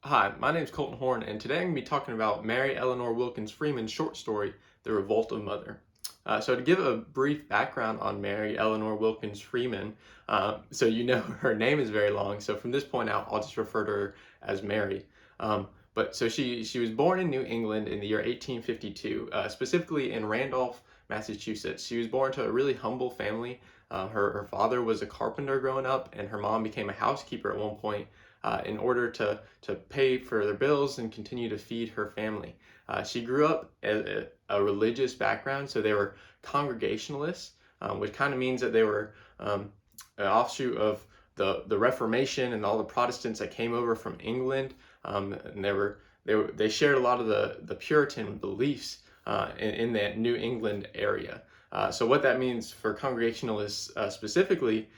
Hi, my name is Colton Horn, and today I'm going to be talking about Mary Eleanor Wilkins Freeman's short story, The Revolt of Mother. So to give a brief background on Mary Eleanor Wilkins Freeman, so you know her name is very long, so from this point out, I'll just refer to her as Mary. But so she was born in New England in the year 1852, specifically in Randolph, Massachusetts. She was born to a really humble family. Her father was a carpenter growing up, and her mom became a housekeeper at one point in order to pay for their bills and continue to feed her family. She grew up in a religious background, so they were Congregationalists, which kind of means that they were an offshoot of the Reformation and all the Protestants that came over from England, and they shared a lot of the Puritan beliefs in that New England area. So what that means for Congregationalists specifically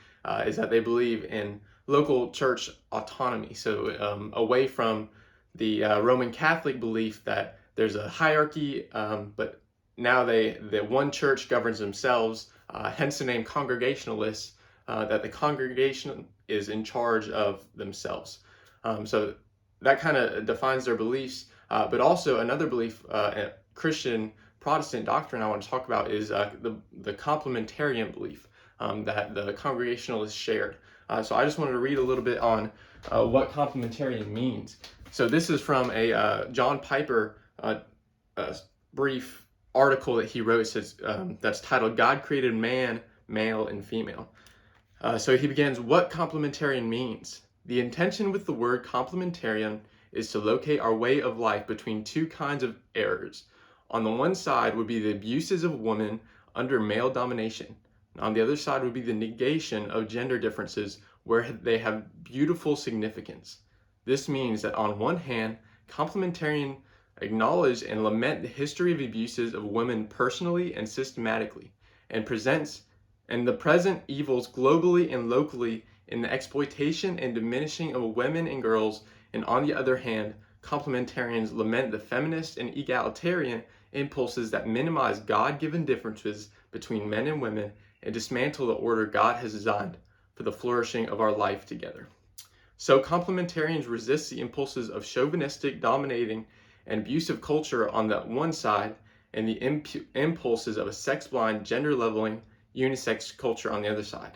is that they believe in local church autonomy. So away from the Roman Catholic belief that there's a hierarchy, but now the one church governs themselves. Hence the name Congregationalists. That the congregation is in charge of themselves. So that kind of defines their beliefs. But also another belief, Christian Protestant doctrine I want to talk about is the complementarian belief that the Congregationalists shared. So I just wanted to read a little bit on what complementarian means. So this is from a John Piper brief article that he wrote. It says, that's titled "God Created Man, Male and Female." So he begins, what complementarian means. The intention with the word complementarian is to locate our way of life between two kinds of errors. On the one side would be the abuses of women under male domination. On the other side would be the negation of gender differences where they have beautiful significance. This means that on one hand, complementarian acknowledge and lament the history of abuses of women personally and systematically, and the present evils globally and locally in the exploitation and diminishing of women and girls, and on the other hand, complementarians lament the feminist and egalitarian impulses that minimize God-given differences between men and women and dismantle the order God has designed for the flourishing of our life together. So complementarians resist the impulses of chauvinistic, dominating, and abusive culture on the one side, and the impulses of a sex-blind, gender-leveling, unisex culture on the other side.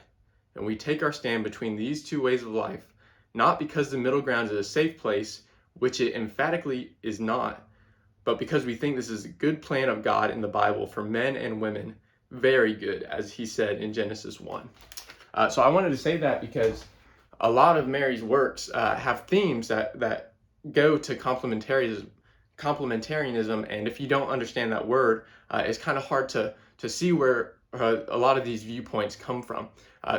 And we take our stand between these two ways of life, not because the middle ground is a safe place, which it emphatically is not, but because we think this is a good plan of God in the Bible for men and women, very good, as he said in Genesis 1. So I wanted to say that because a lot of Mary's works have themes that go to complementarianism, and if you don't understand that word, it's kind of hard to see where a lot of these viewpoints come from.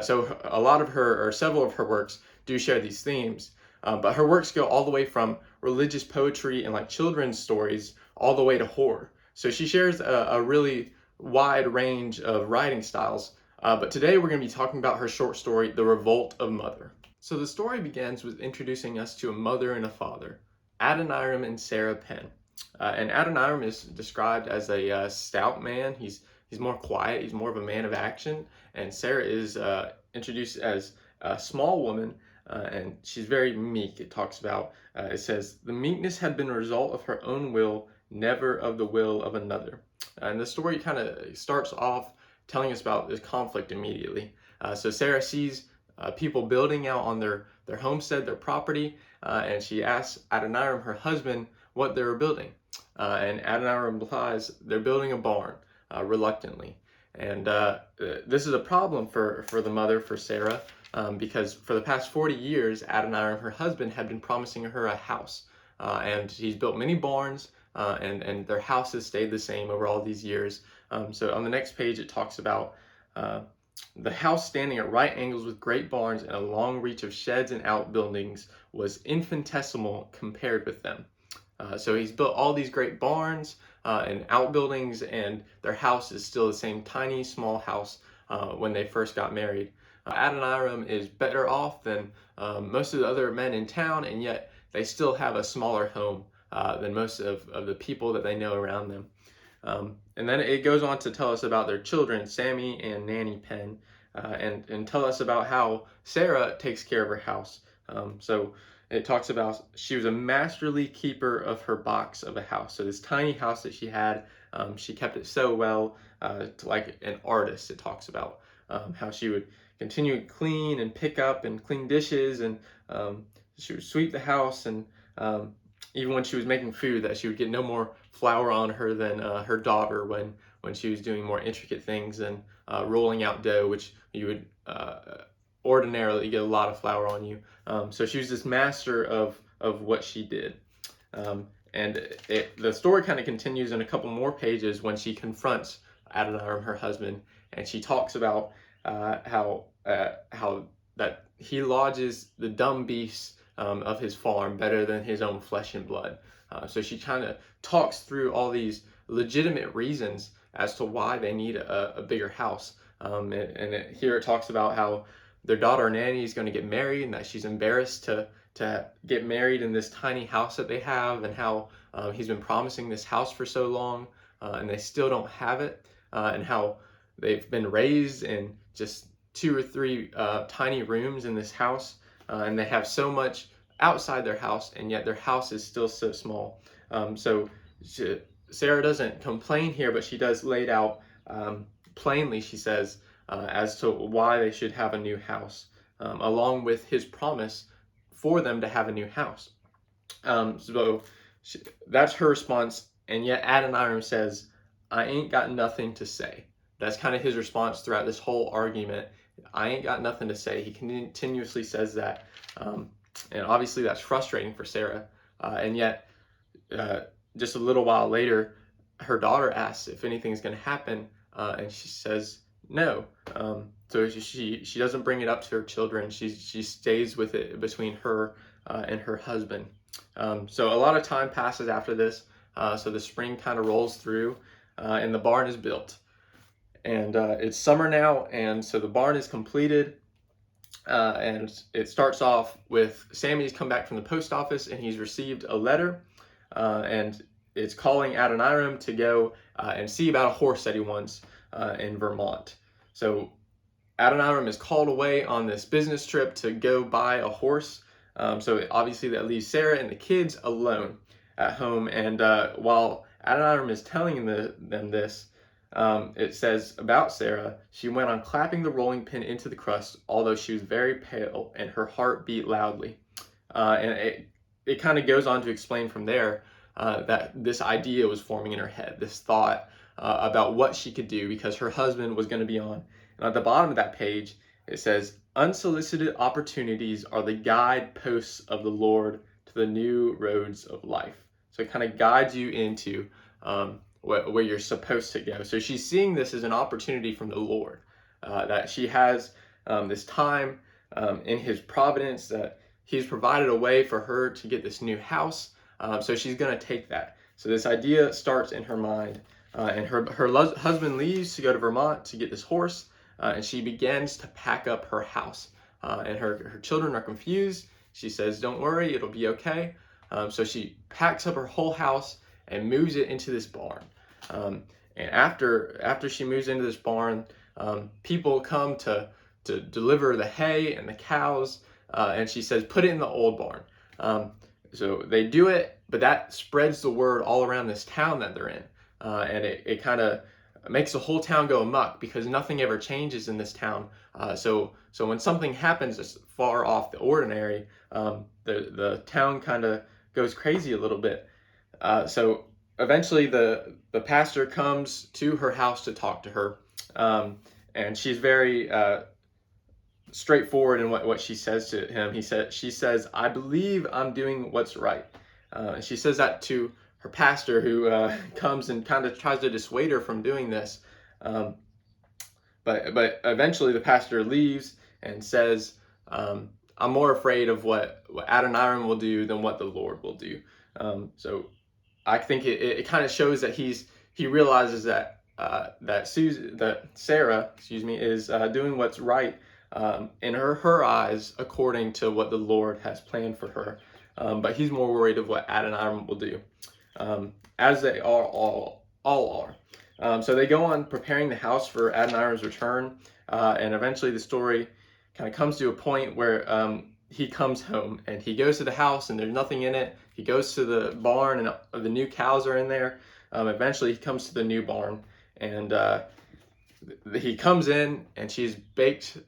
So a lot of her, or several of her works, do share these themes, but her works go all the way from religious poetry and like children's stories all the way to horror. So she shares a really wide range of writing styles, but today we're going to be talking about her short story, The Revolt of Mother. So the story begins with introducing us to a mother and a father, Adoniram and Sarah Penn. And Adoniram is described as a stout man. He's more quiet. He's more of a man of action. And Sarah is introduced as a small woman, and she's very meek. It talks about, it says, the meekness had been a result of her own will, never of the will of another. And the story kind of starts off telling us about this conflict immediately. So Sarah sees people building out on their homestead, their property, and she asks Adoniram, her husband, what they were building. And Adoniram replies, they're building a barn, reluctantly. And this is a problem for the mother, for Sarah, because for the past 40 years, Adoniram, her husband, had been promising her a house. And he's built many barns, and their house has stayed the same over all these years. So on the next page, it talks about the house standing at right angles with great barns and a long reach of sheds and outbuildings was infinitesimal compared with them. So he's built all these great barns and outbuildings, and their house is still the same tiny, small house when they first got married. Adoniram is better off than most of the other men in town, and yet they still have a smaller home than most of the people that they know around them. And then it goes on to tell us about their children, Sammy and Nanny Penn, and tell us about how Sarah takes care of her house. So it talks about she was a masterly keeper of her box of a house. So this tiny house that she had, she kept it so well, to like an artist. It talks about how she would continue to clean and pick up and clean dishes, and she would sweep the house, and even when she was making food, that she would get no more flour on her than her daughter when she was doing more intricate things and rolling out dough, which you would ordinarily get a lot of flour on you. So she was this master of what she did. And the story kind of continues in a couple more pages when she confronts Adoniram, her husband, and she talks about how that he lodges the dumb beasts of his farm better than his own flesh and blood. So she kind of talks through all these legitimate reasons as to why they need a bigger house. Here it talks about how their daughter Nanny is going to get married, and that she's embarrassed to get married in this tiny house that they have, and how he's been promising this house for so long, and they still don't have it, and how they've been raised in just 2 or 3 tiny rooms in this house, and they have so much outside their house, and yet their house is still so small. Sarah doesn't complain here, but she does lay it out plainly, she says, as to why they should have a new house, along with his promise for them to have a new house. That's her response, and yet Adoniram says, I ain't got nothing to say. That's kind of his response throughout this whole argument. I ain't got nothing to say. He continuously says that, and obviously that's frustrating for Sarah, and yet just a little while later, her daughter asks if anything's going to happen, and she says no. So she doesn't bring it up to her children. She stays with it between her and her husband. So a lot of time passes after this. So the spring kind of rolls through, and the barn is built. And it's summer now, and so the barn is completed. And it starts off with Sammy's come back from the post office, and he's received a letter, and it's calling Adoniram to go and see about a horse that he wants in Vermont. So Adoniram is called away on this business trip to go buy a horse. So obviously that leaves Sarah and the kids alone at home. And while Adoniram is telling them this, it says about Sarah, she went on clapping the rolling pin into the crust, although she was very pale and her heart beat loudly. And it kind of goes on to explain from there that this idea was forming in her head, this thought about what she could do because her husband was going to be on. And at the bottom of that page, it says, unsolicited opportunities are the guideposts of the Lord to the new roads of life. So it kind of guides you into where you're supposed to go. So she's seeing this as an opportunity from the Lord, that she has this time in his providence, that he's provided a way for her to get this new house. So she's going to take that. So this idea starts in her mind, and her husband leaves to go to Vermont to get this horse, and she begins to pack up her house. And her children are confused. She says, don't worry, it'll be okay. So she packs up her whole house and moves it into this barn. And after she moves into this barn, people come to deliver the hay and the cows, and she says, put it in the old barn. So they do it, but that spreads the word all around this town that they're in. And it kind of makes the whole town go amok because nothing ever changes in this town. So when something happens that's far off the ordinary, the town kind of goes crazy a little bit. So eventually the pastor comes to her house to talk to her, and she's very straightforward in what she says to him. She says, I believe I'm doing what's right. She says that to her pastor, who comes and kind of tries to dissuade her from doing this. But eventually the pastor leaves and says, I'm more afraid of what Adoniram will do than what the Lord will do. So I think it kind of shows that he realizes that Sarah, is doing what's right in her eyes according to what the Lord has planned for her. But he's more worried of what Adoniram will do, as they all are. So they go on preparing the house for Adoniram's return, and eventually the story kind of comes to a point where he comes home and he goes to the house and there's nothing in it. He goes to the barn and the new cows are in there. Eventually he comes to the new barn and he comes in and she's baked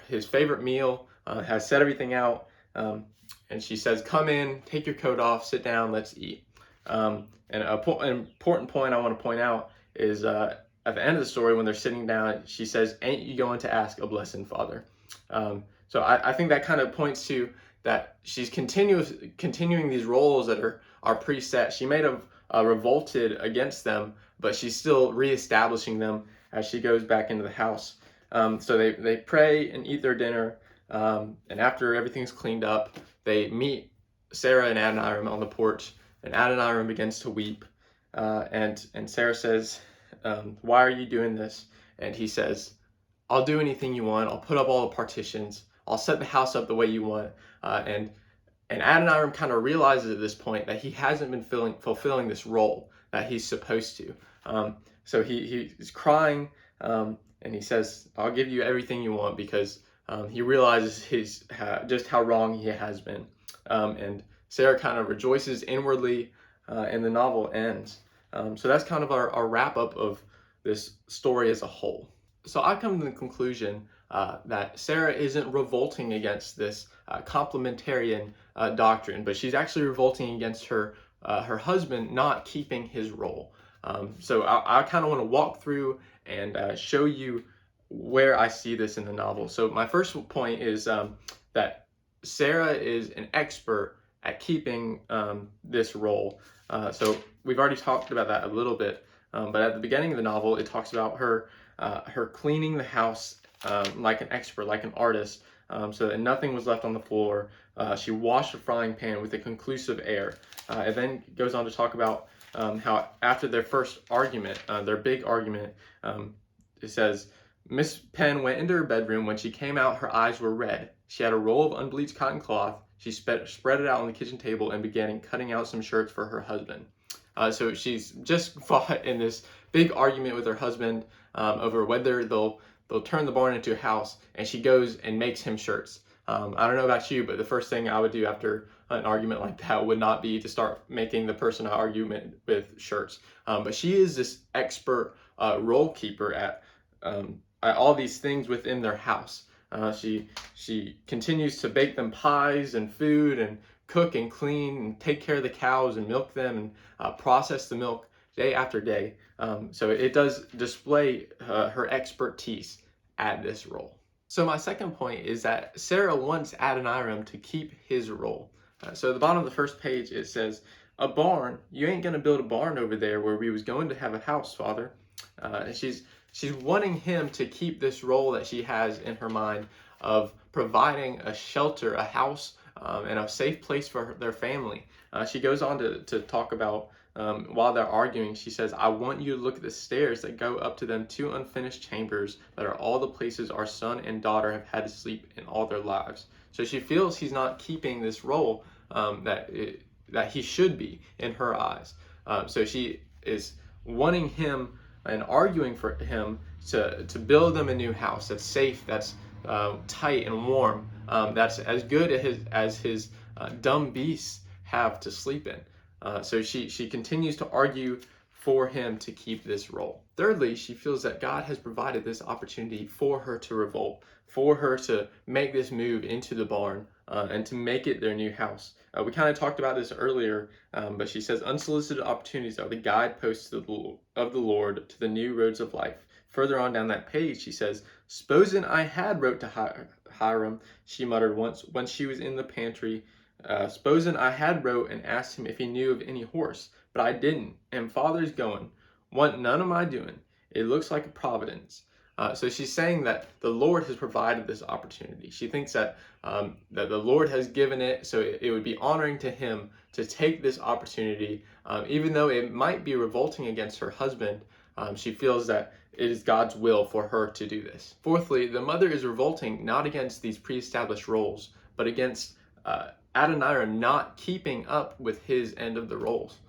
his favorite meal, has set everything out, and she says, "Come in, take your coat off, sit down, let's eat." And an important point I want to point out is at the end of the story when they're sitting down, she says, "Ain't you going to ask a blessing, Father?" So I think that kind of points to that she's continuing these roles that are preset. She may have revolted against them, but she's still reestablishing them as she goes back into the house. So they pray and eat their dinner, and after everything's cleaned up, they meet Sarah and Adoniram on the porch, and Adoniram begins to weep, and Sarah says, "Why are you doing this?" And he says, "I'll do anything you want. I'll put up all the partitions. I'll set the house up the way you want." And Adoniram kind of realizes at this point that he hasn't been fulfilling this role that he's supposed to. So he's crying, and he says, "I'll give you everything you want," because he realizes just how wrong he has been. And Sarah kind of rejoices inwardly, and the novel ends. So that's kind of our wrap up of this story as a whole. So I've come to the conclusion that Sarah isn't revolting against this complementarian doctrine, but she's actually revolting against her husband not keeping his role. So I kind of want to walk through and show you where I see this in the novel. So my first point is that Sarah is an expert at keeping this role. So we've already talked about that a little bit, but at the beginning of the novel, it talks about her cleaning the house like an expert, like an artist, so that nothing was left on the floor. She washed the frying pan with a conclusive air. It then goes on to talk about how after their first argument, their big argument, it says, "Miss Penn went into her bedroom. When she came out, her eyes were red. She had a roll of unbleached cotton cloth. She spread it out on the kitchen table and began cutting out some shirts for her husband." So she's just fought in this big argument with her husband over whether they'll turn the barn into a house, and she goes and makes him shirts. I don't know about you, but the first thing I would do after an argument like that would not be to start making the person I argue with shirts. But she is this expert role keeper at all these things within their house. She continues to bake them pies and food and cook and clean and take care of the cows and milk them and process the milk day after day. So it does display her expertise at this role. So my second point is that Sarah wants Adoniram to keep his role. So at the bottom of the first page it says, "A barn? You ain't gonna build a barn over there where we was going to have a house, Father." And she's wanting him to keep this role that she has in her mind of providing a shelter, a house, and a safe place for their family. She goes on to talk about while they're arguing, she says, "I want you to look at the stairs that go up to them two unfinished chambers that are all the places our son and daughter have had to sleep in all their lives." So she feels he's not keeping this role that he should be in her eyes. So she is wanting him and arguing for him to build them a new house that's safe, that's tight and warm, that's as good as his dumb beasts have to sleep in. So she continues to argue for him to keep this role. Thirdly, she feels that God has provided this opportunity for her to revolt, for her to make this move into the barn and to make it their new house. We kind of talked about this earlier, but she says, "Unsolicited opportunities are the guideposts of the Lord to the new roads of life." Further on down that page, she says, "S'posen I had wrote to Hiram," she muttered once when she was in the pantry. "S'posen I had wrote and asked him if he knew of any horse, but I didn't, and father's going. Want none of my doing. It looks like a providence." So she's saying that the Lord has provided this opportunity. She thinks that that the Lord has given it, so it would be honoring to him to take this opportunity, even though it might be revolting against her husband. She feels that it is God's will for her to do this. Fourthly, the mother is revolting not against these pre-established roles, but against Adoniram not keeping up with his end of the roles.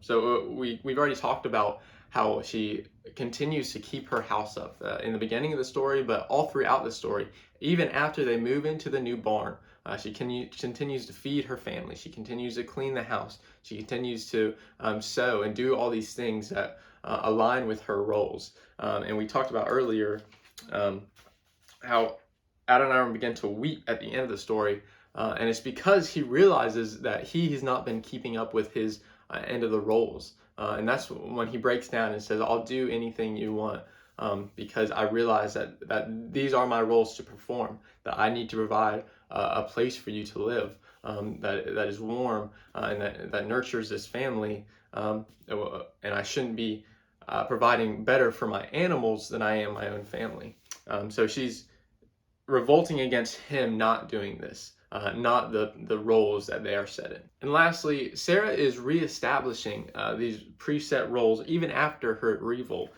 So we've already talked about how she continues to keep her house up in the beginning of the story, but all throughout the story, even after they move into the new barn. She continues to feed her family. She continues to clean the house. She continues to sew and do all these things that align with her roles. And we talked about earlier how Adoniram began to weep at the end of the story. And it's because he realizes that he has not been keeping up with his end of the roles. And that's when he breaks down and says, I'll do anything you want, because I realize that these are my roles to perform, that I need to provide a place for you to live, that is warm, and that nurtures this family. And I shouldn't be providing better for my animals than I am my own family. So she's revolting against him not doing this, not the roles that they are set in. And lastly, Sarah is reestablishing these preset roles even after her revolt.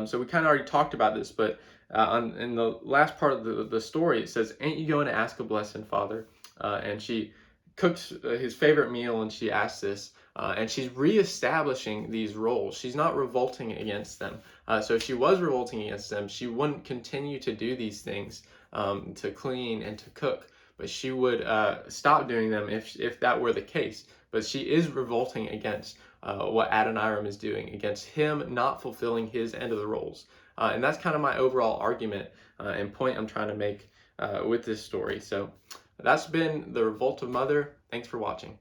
So we kind of already talked about this, but in the last part of the story, it says, "Ain't you going to ask a blessing, Father?" And she cooks his favorite meal, and she asks this, and she's reestablishing these roles. She's not revolting against them. So if she was revolting against them, she wouldn't continue to do these things, to clean and to cook, but she would stop doing them if that were the case. But she is revolting against what Adoniram is doing, against him not fulfilling his end of the roles. And that's kind of my overall argument and point I'm trying to make with this story. So that's been the Revolt of Mother. Thanks for watching.